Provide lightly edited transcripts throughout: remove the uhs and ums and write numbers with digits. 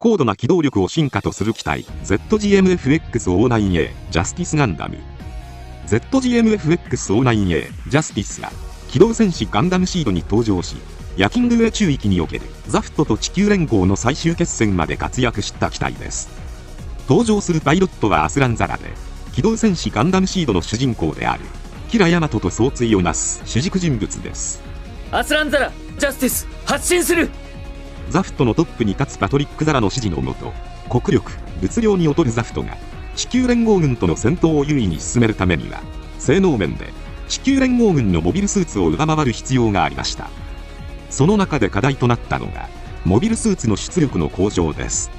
高度な機動力を進化とする機体 ZGMFX-09A ジャスティスガンダム。 ZGMFX-09A ジャスティスは機動戦士ガンダムシードに登場し、ヤキングウェイ宙域におけるザフトと地球連合の最終決戦まで活躍した機体です。登場するパイロットはアスランザラで、機動戦士ガンダムシードの主人公であるキラヤマトと総対をなす主軸人物です。アスランザラ、ジャスティス、発進する。ザフトのトップに立つパトリック・ザラの指示のもと、国力、物量に劣るザフトが地球連合軍との戦闘を優位に進めるためには、性能面で地球連合軍のモビルスーツを上回る必要がありました。その中で課題となったのがモビルスーツの出力の向上です。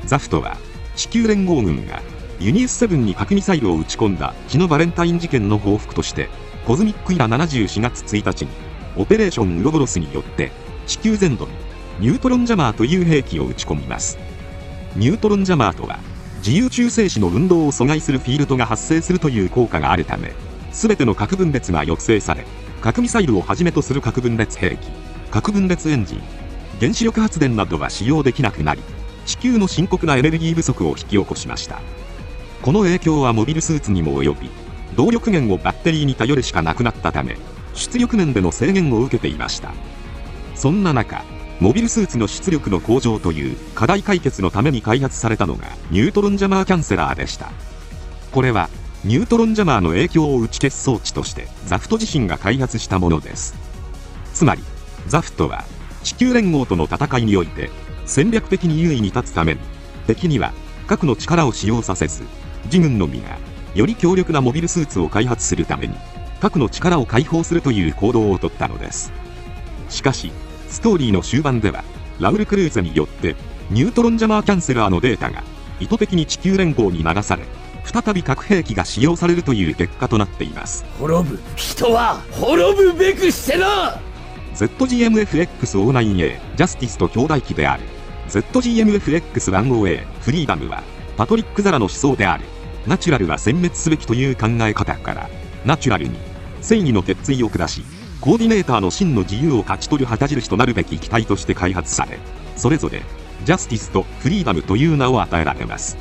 ザフトは地球連合軍がユニウス7に核ミサイルを撃ち込んだ血のバレンタイン事件の報復として、コズミックイラ74月1日にオペレーションウロボロスによって地球全土にニュートロンジャマーという兵器を撃ち込みます。ニュートロンジャマーとは自由中性子の運動を阻害するフィールドが発生するという効果があるため、全ての核分裂が抑制され、核ミサイルをはじめとする核分裂兵器、核分裂エンジン、原子力発電などは使用できなくなり、地球の深刻なエネルギー不足を引き起こしました。この影響はモビルスーツにも及び、動力源をバッテリーに頼るしかなくなったため、出力面での制限を受けていました。そんな中、モビルスーツの出力の向上という課題解決のために開発されたのがニュートロンジャマーキャンセラーでした。これはニュートロンジャマーの影響を打ち消す装置としてザフト自身が開発したものです。つまりザフトは地球連合との戦いにおいて戦略的に優位に立つために、敵には核の力を使用させず、自軍のみがより強力なモビルスーツを開発するために核の力を解放するという行動をとったのです。しかしストーリーの終盤ではラウル・クルーゼによってニュートロンジャマーキャンセラーのデータが意図的に地球連合に流され、再び核兵器が使用されるという結果となっています。滅ぶ人は滅ぶべくしてな。 ZGMFX-09A ジャスティスと兄弟機である ZGMFX-10A フリーダムはパトリック・ザラの思想であるナチュラルは殲滅すべきという考え方から、ナチュラルに正義の鉄槌を下し、コーディネーターの真の自由を勝ち取る旗印となるべき機体として開発され、それぞれジャスティスとフリーダムという名を与えられます。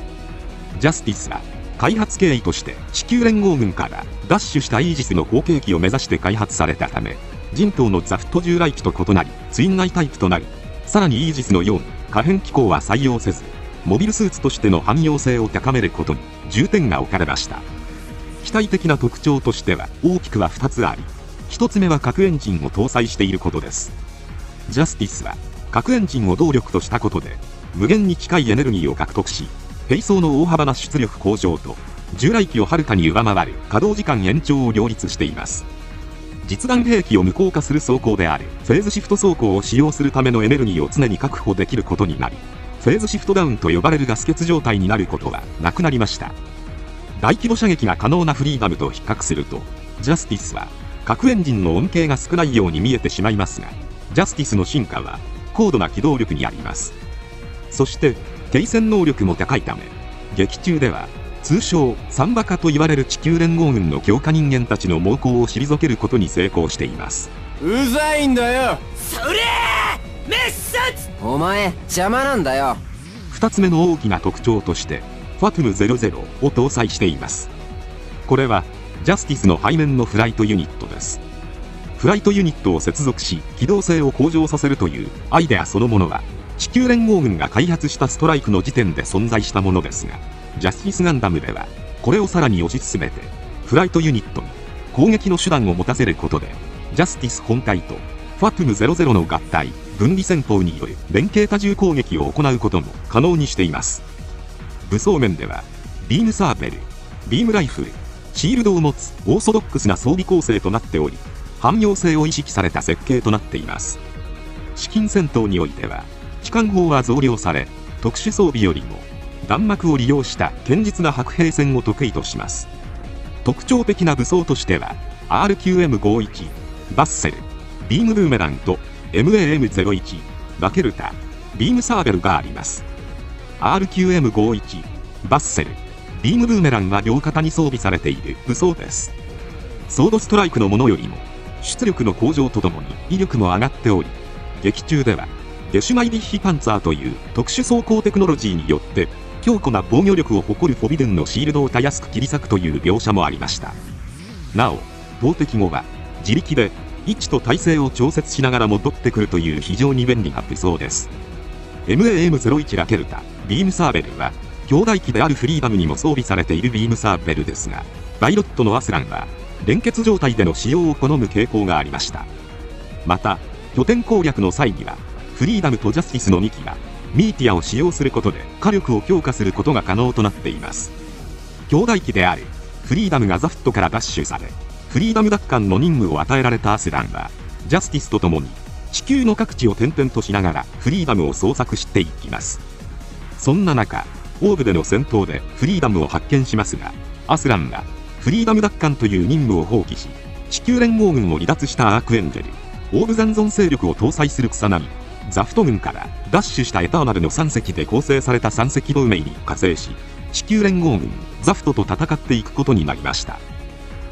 ジャスティスは開発経緯として地球連合軍から奪取したイージスの後継機を目指して開発されたため、人頭のザフト従来機と異なりツインアイタイプとなり、さらにイージスのように可変機構は採用せず、モビルスーツとしての汎用性を高めることに重点が置かれました。機体的な特徴としては大きくは2つあり、1つ目は核エンジンを搭載していることです。ジャスティスは核エンジンを動力としたことで無限に近いエネルギーを獲得し、兵装の大幅な出力向上と従来機をはるかに上回る稼働時間延長を両立しています。実弾兵器を無効化する装甲であるフェーズシフト装甲を使用するためのエネルギーを常に確保できることになり、フェーズシフトダウンと呼ばれるガス欠状態になることはなくなりました。大規模射撃が可能なフリーダムと比較すると、ジャスティスは核エンジンの恩恵が少ないように見えてしまいますが、ジャスティスの進化は高度な機動力にあります。そして継戦能力も高いため、劇中では通称サンバカと言われる地球連合軍の強化人間たちの猛攻を退けることに成功しています。うざいんだよ。それー滅殺。お前邪魔なんだよ。2つ目の大きな特徴としてファトゥム00を搭載しています。これはジャスティスの背面のフライトユニットです。フライトユニットを接続し機動性を向上させるというアイデアそのものは地球連合軍が開発したストライクの時点で存在したものですが、ジャスティスガンダムではこれをさらに推し進めてフライトユニットに攻撃の手段を持たせることで、ジャスティス本体とファトゥム00の合体分離戦法による連携多重攻撃を行うことも可能にしています。武装面ではビームサーベル、ビームライフル、シールドを持つオーソドックスな装備構成となっており、汎用性を意識された設計となっています。至近戦闘においては機関砲は増量され、特殊装備よりも弾幕を利用した堅実な白兵戦を得意とします。特徴的な武装としては RQM51、バッセル、ビームブーメランと MAM01、バケルタ、ビームサーベルがあります。RQM51、バッセル、ビームブーメランは両肩に装備されている武装です。ソードストライクのものよりも出力の向上とともに威力も上がっており、劇中ではゲシュマイディッヒパンツァーという特殊装甲テクノロジーによって強固な防御力を誇るフォビドゥンのシールドをたやすく切り裂くという描写もありました。なお、投擲後は自力で位置と体勢を調節しながら戻ってくるという非常に便利な武装です。MAM-01 ラケルタビームサーベルは兄弟機であるフリーダムにも装備されているビームサーベルですが、パイロットのアスランは連結状態での使用を好む傾向がありました。また拠点攻略の際にはフリーダムとジャスティスの2機がミーティアを使用することで火力を強化することが可能となっています。兄弟機であるフリーダムがザフットから奪取され、フリーダム奪還の任務を与えられたアスランはジャスティスと共に地球の各地を転々としながらフリーダムを捜索していきます。そんな中、オーブでの戦闘でフリーダムを発見しますが、アスランはフリーダム奪還という任務を放棄し、地球連合軍を離脱したアークエンジェル、オーブ残存勢力を搭載する草波、ザフト軍から奪取したエターナルの3隻で構成された3隻同盟に加勢し、地球連合軍ザフトと戦っていくことになりました。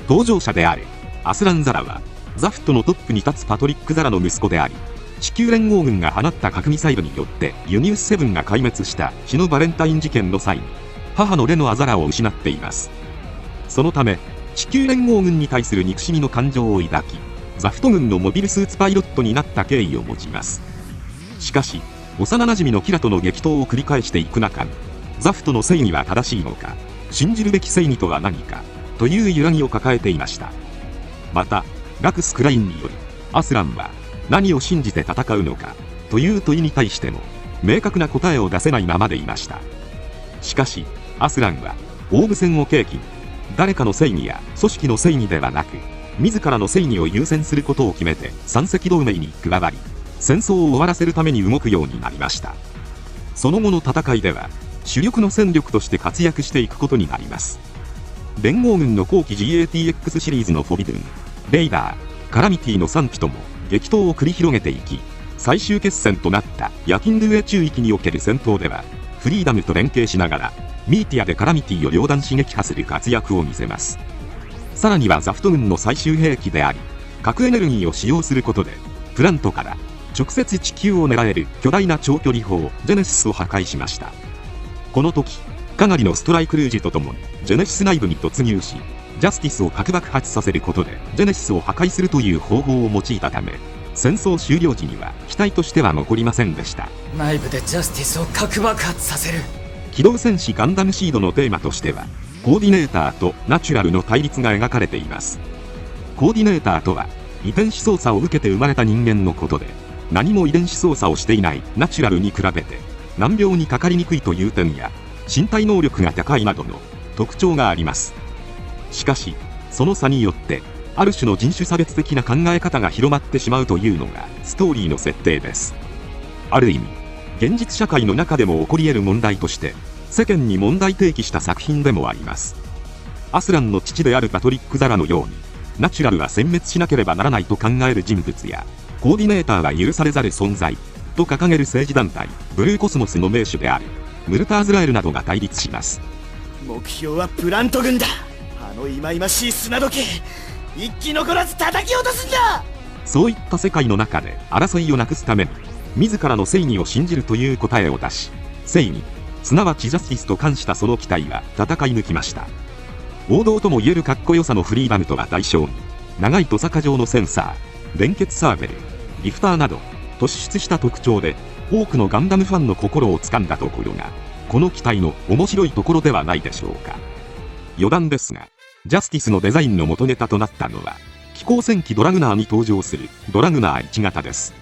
登場者であるアスラン・ザラはザフトのトップに立つパトリック・ザラの息子であり、地球連合軍が放った核ミサイルによってユニウス7が壊滅した血のバレンタイン事件の際に母のレノア・ザラを失っています。そのため地球連合軍に対する憎しみの感情を抱き、ザフト軍のモビルスーツパイロットになった経緯を持ちます。しかし幼なじみのキラとの激闘を繰り返していく中に、ザフトの正義は正しいのか、信じるべき正義とは何かという揺らぎを抱えていました。またラクス・クラインによりアスランは何を信じて戦うのかという問いに対しても明確な答えを出せないままでいました。しかしアスランはオーブ戦を契機に誰かの正義や組織の正義ではなく自らの正義を優先することを決めて三隻同盟に加わり、戦争を終わらせるために動くようになりました。その後の戦いでは主力の戦力として活躍していくことになります。連合軍の後期 GATX シリーズのフォビドゥン、レイダー、カラミティの3機とも激闘を繰り広げていき、最終決戦となったヤキンドゥエ中域における戦闘ではフリーダムと連携しながらミーティアでカラミティを両弾刺激破する活躍を見せます。さらにはザフト軍の最終兵器であり核エネルギーを使用することでプラントから直接地球を狙える巨大な長距離砲ジェネシスを破壊しました。この時かなりのストライクルージュとともにジェネシス内部に突入し、ジャスティスを核爆発させることでジェネシスを破壊するという方法を用いたため、戦争終了時には機体としては残りませんでした。内部でジャスティスを核爆発させる。機動戦士ガンダムシードのテーマとしてはコーディネーターとナチュラルの対立が描かれています。コーディネーターとは遺伝子操作を受けて生まれた人間のことで、何も遺伝子操作をしていないナチュラルに比べて難病にかかりにくいという点や身体能力が高いなどの特徴があります。しかしその差によってある種の人種差別的な考え方が広まってしまうというのがストーリーの設定です。ある意味現実社会の中でも起こり得る問題として世間に問題提起した作品でもあります。アスランの父であるパトリック・ザラのようにナチュラルは殲滅しなければならないと考える人物や、コーディネーターは許されざる存在と掲げる政治団体ブルーコスモスの盟主であるムルターズラエルなどが対立します。目標はプラント軍だ。あの忌々しい砂時計一気残らず叩き落とすんだ。そういった世界の中で争いをなくすために自らの正義を信じるという答えを出し、正義すなわちジャスティスと冠したその機体は戦い抜きました。王道ともいえるかっこよさのフリーダムとは対照に、長いトサカ状のセンサー、連結サーベル、リフターなど突出した特徴で多くのガンダムファンの心を掴んだところがこの機体の面白いところではないでしょうか。余談ですが、ジャスティスのデザインの元ネタとなったのは機甲戦機ドラグナーに登場するドラグナー1型です。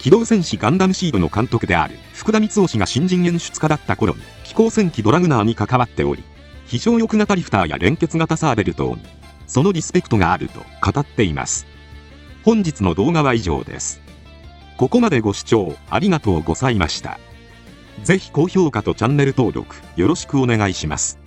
機動戦士ガンダムシードの監督である福田光雄が新人演出家だった頃に機甲戦機ドラグナーに関わっており、非常翼型リフターや連結型サーベル等にそのリスペクトがあると語っています。本日の動画は以上です。ここまでご視聴ありがとうございました。ぜひ高評価とチャンネル登録よろしくお願いします。